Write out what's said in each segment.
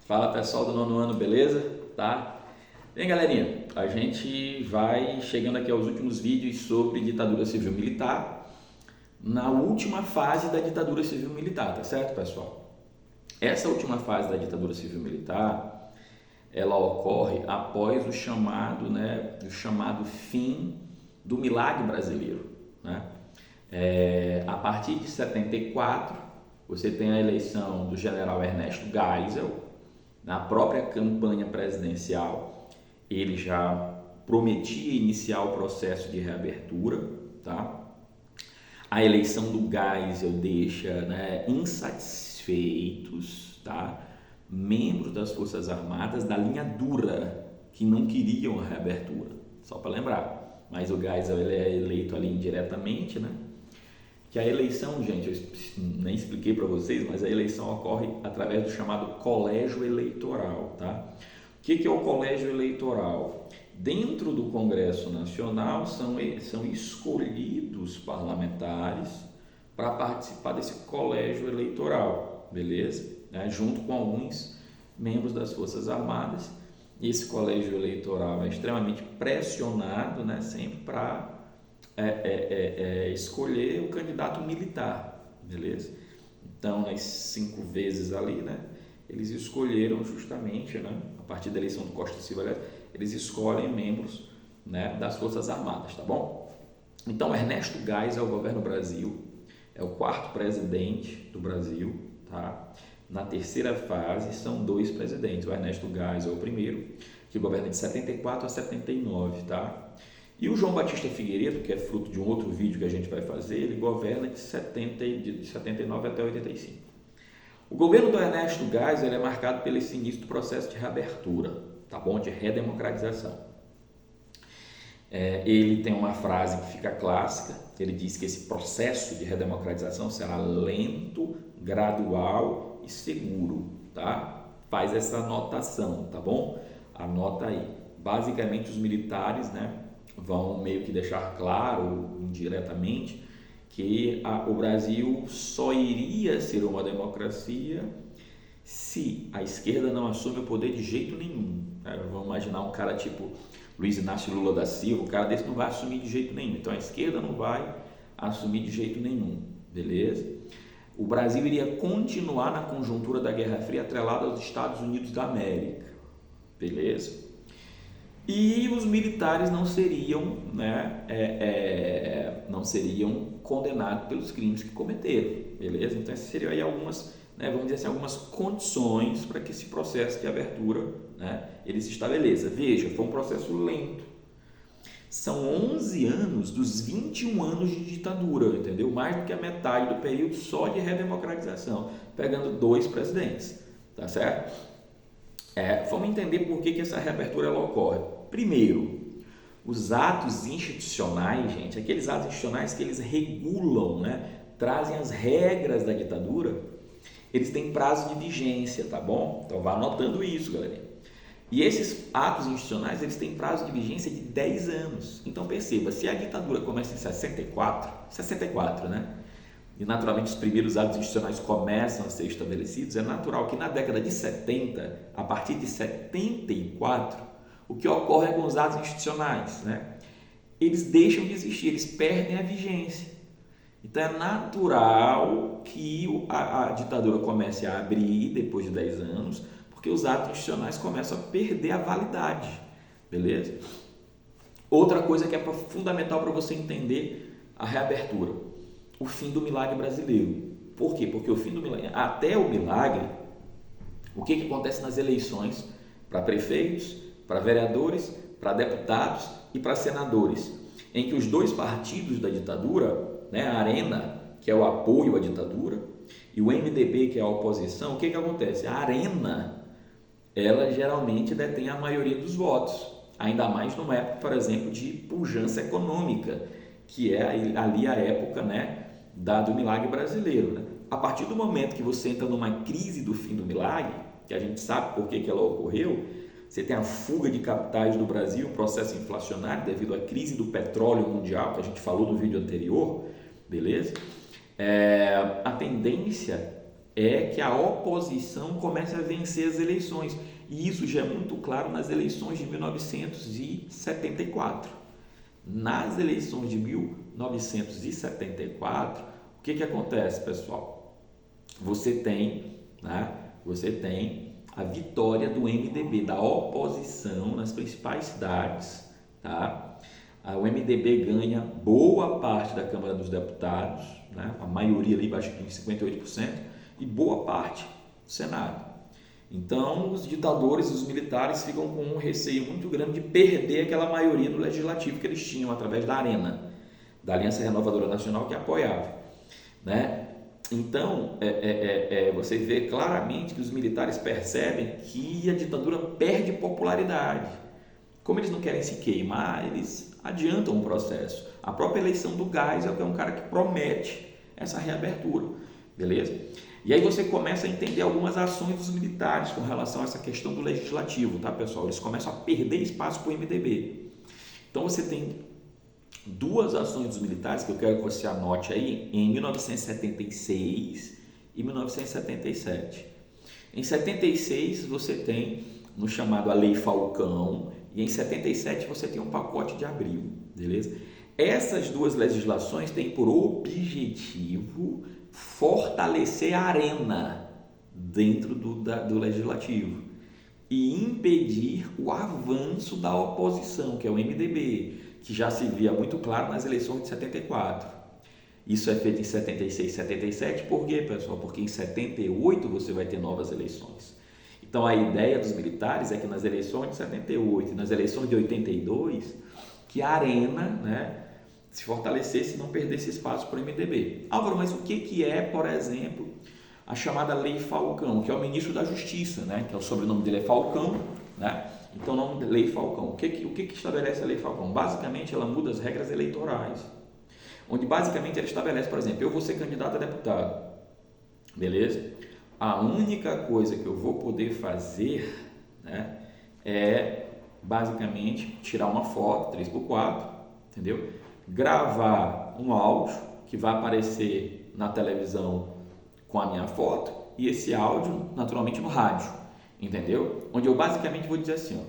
Fala pessoal do nono ano, beleza? Tá? Bem, galerinha, a gente vai chegando aqui aos últimos vídeos sobre ditadura civil-militar, na última fase da ditadura civil-militar, tá certo, pessoal? Essa última fase da ditadura civil-militar, ela ocorre após o chamado fim do milagre brasileiro, né? A partir de 74, você tem a eleição do general Ernesto Geisel. Na própria campanha presidencial, ele já prometia iniciar o processo de reabertura, tá? A eleição do Geisel deixa, insatisfeitos, tá? Membros das Forças Armadas da linha dura, que não queriam a reabertura, só para lembrar. Mas o Geisel ele é eleito ali indiretamente, né? Que a eleição, gente, eu nem expliquei para vocês, mas a eleição ocorre através do chamado colégio eleitoral, tá? O que é o colégio eleitoral? Dentro do Congresso Nacional são escolhidos parlamentares para participar desse colégio eleitoral, beleza? Junto com alguns membros das Forças Armadas. Esse colégio eleitoral é extremamente pressionado, sempre para escolher o candidato militar, beleza? Então, nas 5 vezes ali, eles escolheram justamente, a partir da eleição do Costa Silva, eles escolhem membros, das Forças Armadas, tá bom? Então, Ernesto Geisel é o governo Brasil, é o 4º presidente do Brasil, tá? Na terceira fase são 2 presidentes, o Ernesto Geisel é o primeiro, que governa de 74 a 79, tá? E o João Batista Figueiredo, que é fruto de um outro vídeo que a gente vai fazer, ele governa de 79 até 85. O governo do Ernesto Geisel é marcado pelo esse início do processo de reabertura, tá bom? De redemocratização. Ele tem uma frase que fica clássica, ele diz que esse processo de redemocratização será lento, gradual e seguro, tá? Faz essa anotação, tá bom? Anota aí. Basicamente, os militares, vão meio que deixar claro, indiretamente, que o Brasil só iria ser uma democracia se a esquerda não assume o poder de jeito nenhum. Vamos imaginar um cara tipo Luiz Inácio Lula da Silva, um cara desse não vai assumir de jeito nenhum. Então a esquerda não vai assumir de jeito nenhum, beleza? O Brasil iria continuar na conjuntura da Guerra Fria atrelado aos Estados Unidos da América, beleza? E os militares não seriam, não seriam condenados pelos crimes que cometeram, beleza? Então essas seriam aí algumas, vamos dizer assim, algumas condições para que esse processo de abertura, ele se estabeleça. Veja, foi um processo lento. São 11 anos dos 21 anos de ditadura, entendeu? Mais do que a metade do período só de redemocratização, pegando 2 presidentes, tá certo? Vamos entender por que essa reabertura ela ocorre. Primeiro, os atos institucionais, gente, aqueles atos institucionais que eles regulam, trazem as regras da ditadura, eles têm prazo de vigência, tá bom? Então vá anotando isso, galera. E esses atos institucionais, eles têm prazo de vigência de 10 anos. Então perceba, se a ditadura começa em 64, e naturalmente os primeiros atos institucionais começam a ser estabelecidos, é natural que na década de 70, a partir de 74, o que ocorre com os atos institucionais, eles deixam de existir, eles perdem a vigência. Então é natural que a ditadura comece a abrir depois de 10 anos, porque os atos institucionais começam a perder a validade, beleza? Outra coisa que é fundamental para você entender a reabertura, o fim do milagre brasileiro. Por quê? Porque o fim do milagre, até o milagre, o que acontece nas eleições para prefeitos, para vereadores, para deputados e para senadores, em que os 2 partidos da ditadura, a Arena, que é o apoio à ditadura, e o MDB, que é a oposição, o que acontece? A Arena, ela geralmente detém a maioria dos votos, ainda mais numa época, por exemplo, de pujança econômica, que é ali a época, do milagre brasileiro. A partir do momento que você entra numa crise do fim do milagre, que a gente sabe por que ela ocorreu, você tem a fuga de capitais do Brasil, um processo inflacionário devido à crise do petróleo mundial, que a gente falou no vídeo anterior, beleza? A tendência é que a oposição comece a vencer as eleições. E isso já é muito claro nas eleições de 1974. Nas eleições de 1974, o que acontece, pessoal? Você tem a vitória do MDB, da oposição nas principais cidades, tá? O MDB ganha boa parte da Câmara dos Deputados, né? A maioria ali, acho que 58%, e boa parte do Senado. Então, os ditadores e os militares ficam com um receio muito grande de perder aquela maioria no legislativo que eles tinham através da ARENA, da Aliança Renovadora Nacional, que apoiava, né? Então, você vê claramente que os militares percebem que a ditadura perde popularidade. Como eles não querem se queimar, eles adiantam o processo. A própria eleição do Geisel é um cara que promete essa reabertura, beleza? E aí você começa a entender algumas ações dos militares com relação a essa questão do legislativo, tá, pessoal? Eles começam a perder espaço para o MDB. Então você tem duas ações dos militares que eu quero que você anote aí, em 1976 e 1977. Em 76 você tem no chamado a Lei Falcão e em 77 você tem um pacote de abril, beleza? Essas duas legislações têm por objetivo fortalecer a arena dentro do legislativo e impedir o avanço da oposição, que é o MDB, que já se via muito claro nas eleições de 74. Isso é feito em 76 e 77, por quê, pessoal? Porque em 78 você vai ter novas eleições. Então a ideia dos militares é que nas eleições de 78 e nas eleições de 82, que a arena, né, se fortalecesse e não perdesse espaço para o MDB. Álvaro, mas o que é, por exemplo, a chamada Lei Falcão, que é o ministro da Justiça, né, que é o sobrenome dele é Falcão, né? Então, o nome da Lei Falcão. O que estabelece a Lei Falcão? Basicamente, ela muda as regras eleitorais, onde basicamente ela estabelece, por exemplo, eu vou ser candidato a deputado, beleza? A única coisa que eu vou poder fazer, né, é basicamente tirar uma foto 3x4, entendeu? Gravar um áudio que vai aparecer na televisão com a minha foto e esse áudio naturalmente no rádio, entendeu? Onde eu basicamente vou dizer assim, ó,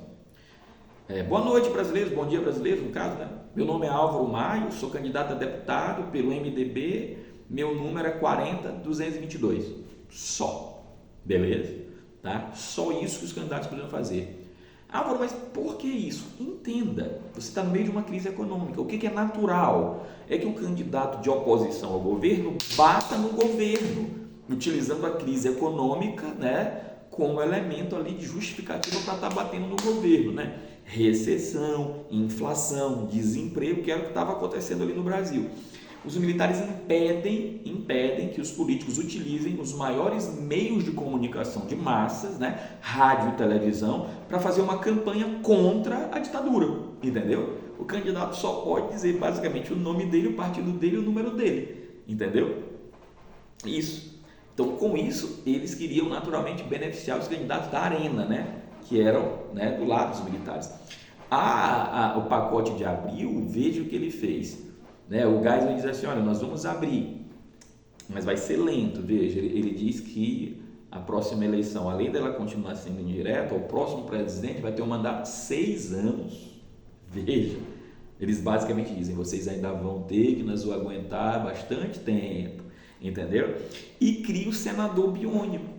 boa noite brasileiros, bom dia brasileiros, no caso, né? Meu nome é Álvaro Maio, sou candidato a deputado pelo MDB, meu número é 40222, só, beleza? Tá? Só isso que os candidatos precisam fazer. Álvaro, mas por que isso? Entenda, você está no meio de uma crise econômica. O que é natural? É que o candidato de oposição ao governo bata no governo, utilizando a crise econômica, né, como elemento ali de justificativa para estar batendo no governo, né? Recessão, inflação, desemprego, que era o que estava acontecendo ali no Brasil. Os militares impedem que os políticos utilizem os maiores meios de comunicação de massas, né, rádio e televisão, para fazer uma campanha contra a ditadura, entendeu? O candidato só pode dizer basicamente o nome dele, o partido dele e o número dele, entendeu? Isso. Então, com isso, eles queriam naturalmente beneficiar os candidatos da arena, né, que eram, né, do lado dos militares. O pacote de abril, veja o que ele fez. Né, o Geisel diz assim, olha, nós vamos abrir, mas vai ser lento, veja, ele diz que a próxima eleição, além dela continuar sendo indireta, o próximo presidente vai ter um mandato de 6 anos, veja, eles basicamente dizem, vocês ainda vão ter que nos aguentar bastante tempo, entendeu? E cria o senador biônico,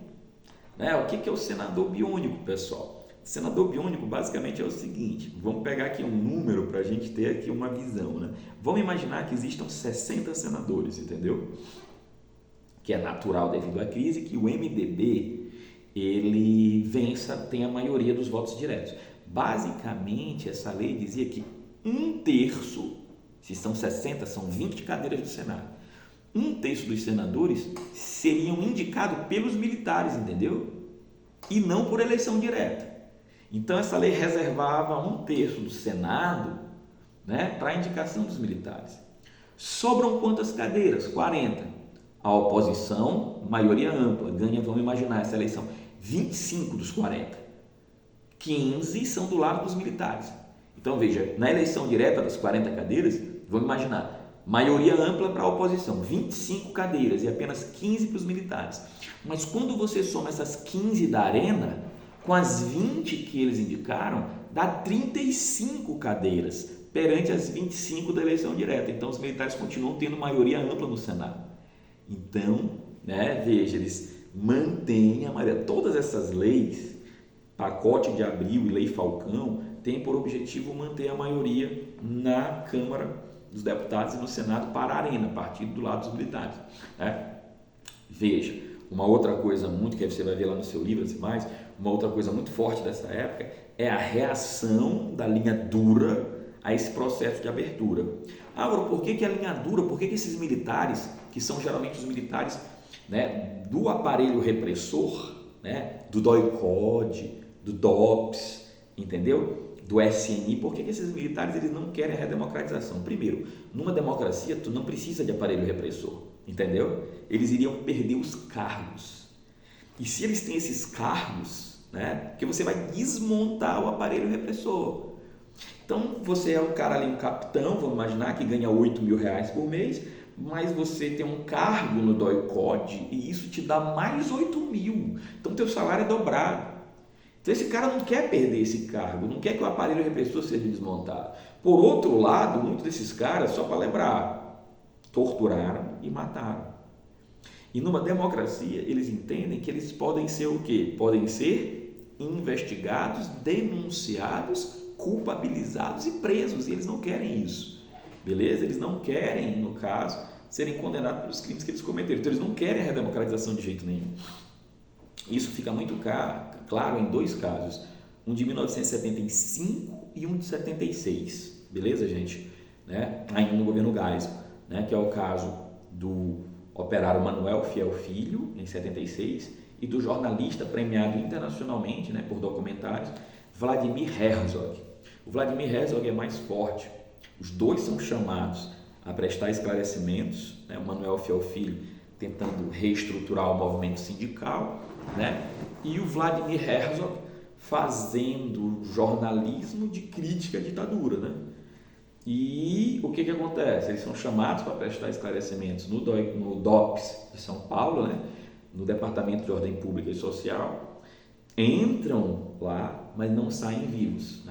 né? O que é o senador biônico, pessoal? Senador biônico basicamente é o seguinte, vamos pegar aqui um número para a gente ter aqui uma visão, né? Vamos imaginar que existam 60 senadores, entendeu? Que é natural devido à crise que o MDB ele tenha a maioria dos votos diretos. Basicamente essa lei dizia que 1/3, se são 60, são 20 cadeiras do Senado, 1/3 dos senadores seriam indicados pelos militares, entendeu? E não por eleição direta. Então, essa lei reservava 1/3 do Senado, né, para a indicação dos militares. Sobram quantas cadeiras? 40. A oposição, maioria ampla, ganha, vamos imaginar essa eleição, 25 dos 40. 15 são do lado dos militares. Então, veja, na eleição direta das 40 cadeiras, vamos imaginar, Maioria ampla para a oposição, 25 cadeiras e apenas 15 para os militares. Mas quando você soma essas 15 da Arena, com as 20 que eles indicaram, dá 35 cadeiras perante as 25 da eleição direta. Então, os militares continuam tendo maioria ampla no Senado. Então, veja, eles mantêm a maioria. Todas essas leis, pacote de Abril e lei Falcão, têm por objetivo manter a maioria na Câmara dos Deputados e no Senado para a Arena, partido do lado dos militares. Veja, uma outra coisa muito, que você vai ver lá no seu livro, assim, mais, uma outra coisa muito forte dessa época é a reação da linha dura a esse processo de abertura. Álvaro, por que a linha dura? Por que esses militares, que são geralmente os militares do aparelho repressor, do DOI-CODE, do DOPS, entendeu? Do SNI, por que esses militares eles não querem a redemocratização? Primeiro, numa democracia tu não precisa de aparelho repressor, entendeu? Eles iriam perder os cargos. E se eles têm esses cargos, porque você vai desmontar o aparelho repressor. Então, você é um cara ali, um capitão, vamos imaginar, que ganha R$8.000 por mês, mas você tem um cargo no DOI-CODE e isso te dá mais 8.000. Então, teu salário é dobrado. Então, esse cara não quer perder esse cargo, não quer que o aparelho repressor seja desmontado. Por outro lado, muitos desses caras, só para lembrar, torturaram e mataram. E numa democracia, eles entendem que eles podem ser o quê? Podem ser investigados, denunciados, culpabilizados e presos, e eles não querem isso, beleza? Eles não querem, no caso, serem condenados pelos crimes que eles cometeram, então eles não querem a redemocratização de jeito nenhum. Isso fica muito claro em dois casos, um de 1975 e um de 76, beleza, gente? Ainda no governo Geisel, que é o caso do operário Manuel Fiel Filho, em 76, e do jornalista premiado internacionalmente por documentários, Vladimir Herzog. O Vladimir Herzog é mais forte. Os dois são chamados a prestar esclarecimentos, o Manuel Fiel Filho tentando reestruturar o movimento sindical, e o Vladimir Herzog fazendo jornalismo de crítica à ditadura. E o que acontece? Eles são chamados para prestar esclarecimentos no DOPS de São Paulo, no Departamento de Ordem Pública e Social, entram lá, mas não saem vivos,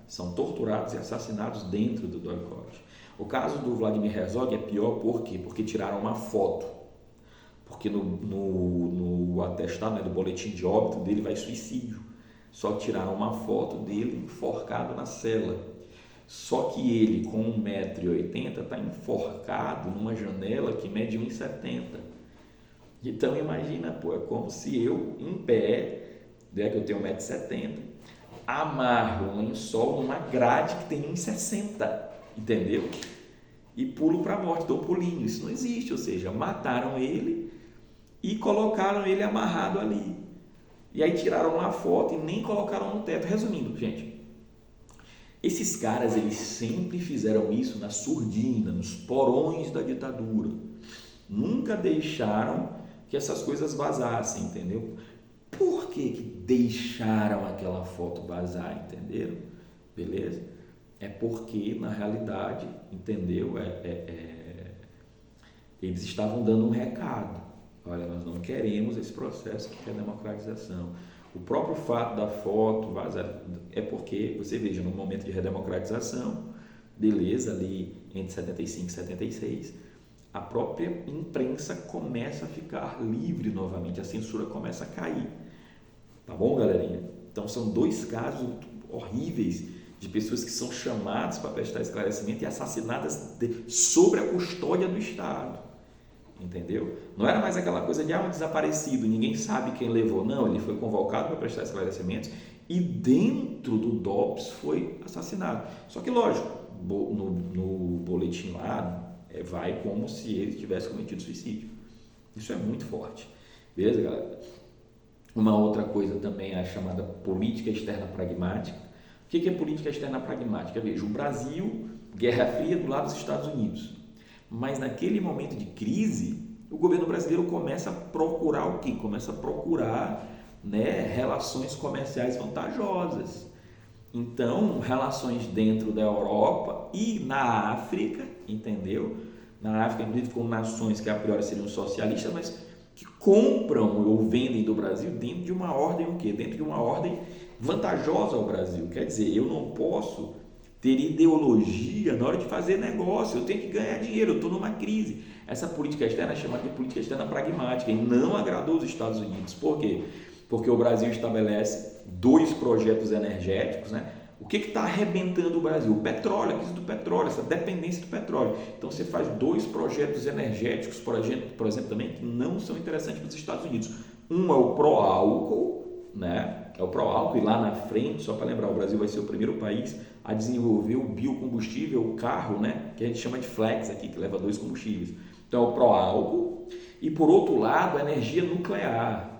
são torturados e assassinados dentro do DOI-CODE. O caso do Vladimir Herzog é pior, por quê? Porque tiraram uma foto, porque no atestado, do boletim de óbito dele vai suicídio, só tiraram uma foto dele enforcado na cela, só que ele com 1,80 m está enforcado numa janela que mede 1,70 m. Então imagina, é como se eu em pé, que eu tenho 1,70 m, amarro um lençol numa grade que tem 1,60 m, entendeu? E pulo para a morte, dou um pulinho. Isso não existe, ou seja, mataram ele e colocaram ele amarrado ali. E aí tiraram uma foto e nem colocaram no teto. Resumindo, gente, esses caras eles sempre fizeram isso na surdina, nos porões da ditadura. Nunca deixaram que essas coisas vazassem, entendeu? Por que deixaram aquela foto vazar, entenderam? Beleza? É porque, na realidade, entendeu? Eles estavam dando um recado. Olha, nós não queremos esse processo que é a democratização. O próprio fato da foto vazar é porque, você veja, no momento de redemocratização, beleza, ali entre 75 e 76, a própria imprensa começa a ficar livre novamente, a censura começa a cair. Tá bom, galerinha? Então, são dois casos horríveis de pessoas que são chamadas para prestar esclarecimento e assassinadas sob a custódia do Estado. Entendeu? Não era mais aquela coisa de um desaparecido, ninguém sabe quem levou. Não, ele foi convocado para prestar esclarecimentos e dentro do DOPS foi assassinado. Só que, lógico, no boletim lá, vai como se ele tivesse cometido suicídio. Isso é muito forte. Beleza, galera? Uma outra coisa também é a chamada política externa pragmática. O que é política externa pragmática? Veja, o Brasil, Guerra Fria do lado dos Estados Unidos. Mas naquele momento de crise, o governo brasileiro começa a procurar o quê? Começa a procurar relações comerciais vantajosas. Então, relações dentro da Europa e na África, entendeu? na África, inclusive com nações que a priori seriam socialistas, mas que compram ou vendem do Brasil dentro de uma ordem o quê? Dentro de uma ordem vantajosa ao Brasil. Quer dizer, eu não posso ter ideologia na hora de fazer negócio, eu tenho que ganhar dinheiro, eu estou numa crise. Essa política externa é chamada de política externa pragmática e não agradou os Estados Unidos. Por quê? Porque o Brasil estabelece 2 projetos energéticos, né? O que está arrebentando o Brasil? O petróleo, a crise do petróleo, essa dependência do petróleo. Então você faz 2 projetos energéticos, por exemplo, também, que não são interessantes para os Estados Unidos. Um é o pró-álcool, né? É o pró-álcool, e lá na frente, só para lembrar, o Brasil vai ser o primeiro país a desenvolver o biocombustível, o carro, né? Que a gente chama de flex aqui, que leva 2 combustíveis. Então é o pró-álcool, e por outro lado a energia nuclear.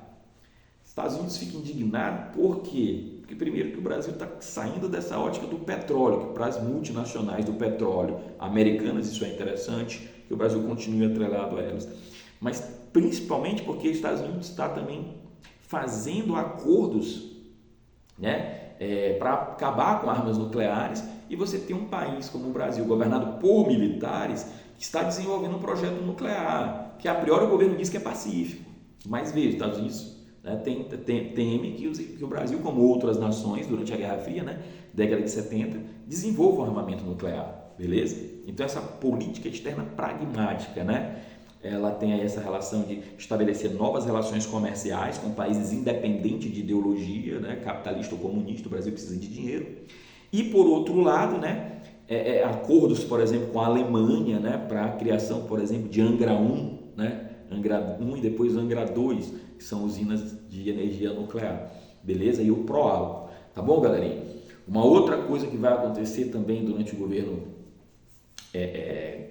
Os Estados Unidos ficam indignados por quê? Porque primeiro que o Brasil está saindo dessa ótica do petróleo, que para as multinacionais do petróleo americanas isso é interessante, que o Brasil continue atrelado a elas, mas principalmente porque os Estados Unidos está também fazendo acordos, né, para acabar com armas nucleares, e você tem um país como o Brasil, governado por militares, que está desenvolvendo um projeto nuclear, que a priori o governo diz que é pacífico, mas veja, os Estados Unidos teme que o Brasil, como outras nações durante a Guerra Fria, né, década de 70, desenvolva um armamento nuclear, beleza? Então essa política externa pragmática, né, ela tem aí essa relação de estabelecer novas relações comerciais com países independentes de ideologia, né, capitalista ou comunista. O Brasil precisa de dinheiro. E por outro lado, né, acordos, por exemplo, com a Alemanha, né, para a criação, por exemplo, de Angra 1, né, Angra 1 e depois Angra 2, que são usinas de energia nuclear, beleza? E o pró-álcool, tá bom, galerinha? Uma outra coisa que vai acontecer também durante o governo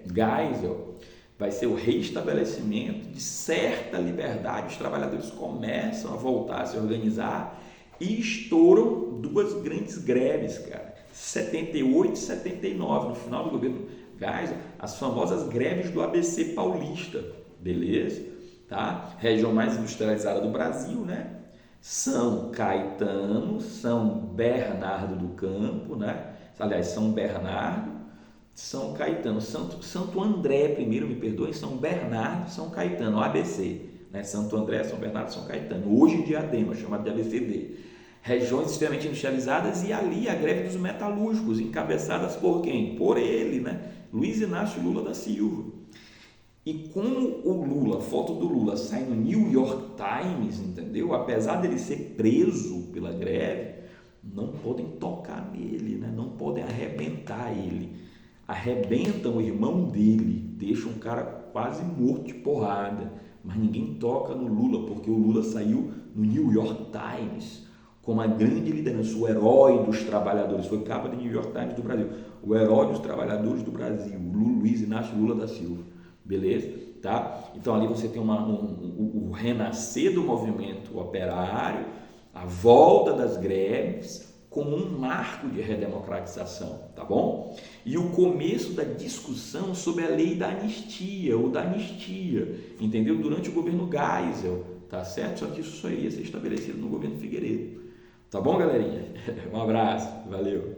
Geisel vai ser o reestabelecimento de certa liberdade. Os trabalhadores começam a voltar a se organizar e estouram 2 grandes greves, cara, 78 e 79, no final do governo Geisel, as famosas greves do ABC paulista, beleza? Tá? Região mais industrializada do Brasil, né? São Caetano, São Bernardo do Campo, né? Aliás, São Bernardo, São Caetano, Santo André, primeiro, me perdoem, São Bernardo, São Caetano, ABC, né? Santo André, São Bernardo, São Caetano, hoje em Diadema, chamado de ABCD. Regiões extremamente industrializadas, e ali a greve dos metalúrgicos, encabeçadas por quem? Por ele, né? Luiz Inácio Lula da Silva. E como o Lula, a foto do Lula sai no New York Times, entendeu? Apesar dele ser preso pela greve, não podem tocar nele, né? Não podem arrebentar ele. Arrebentam o irmão dele, deixam um cara quase morto de porrada, mas ninguém toca no Lula, porque o Lula saiu no New York Times como a grande liderança, o herói dos trabalhadores. Foi capa do New York Times do Brasil, o herói dos trabalhadores do Brasil, Luiz Inácio Lula da Silva. Beleza? Tá? Então ali você tem o renascer do movimento operário, a volta das greves como um marco de redemocratização, tá bom? E o começo da discussão sobre a lei da anistia ou da anistia, entendeu? Durante o governo Geisel, tá certo? Só que isso só ia ser estabelecido no governo Figueiredo. Tá bom, galerinha? Um abraço, valeu!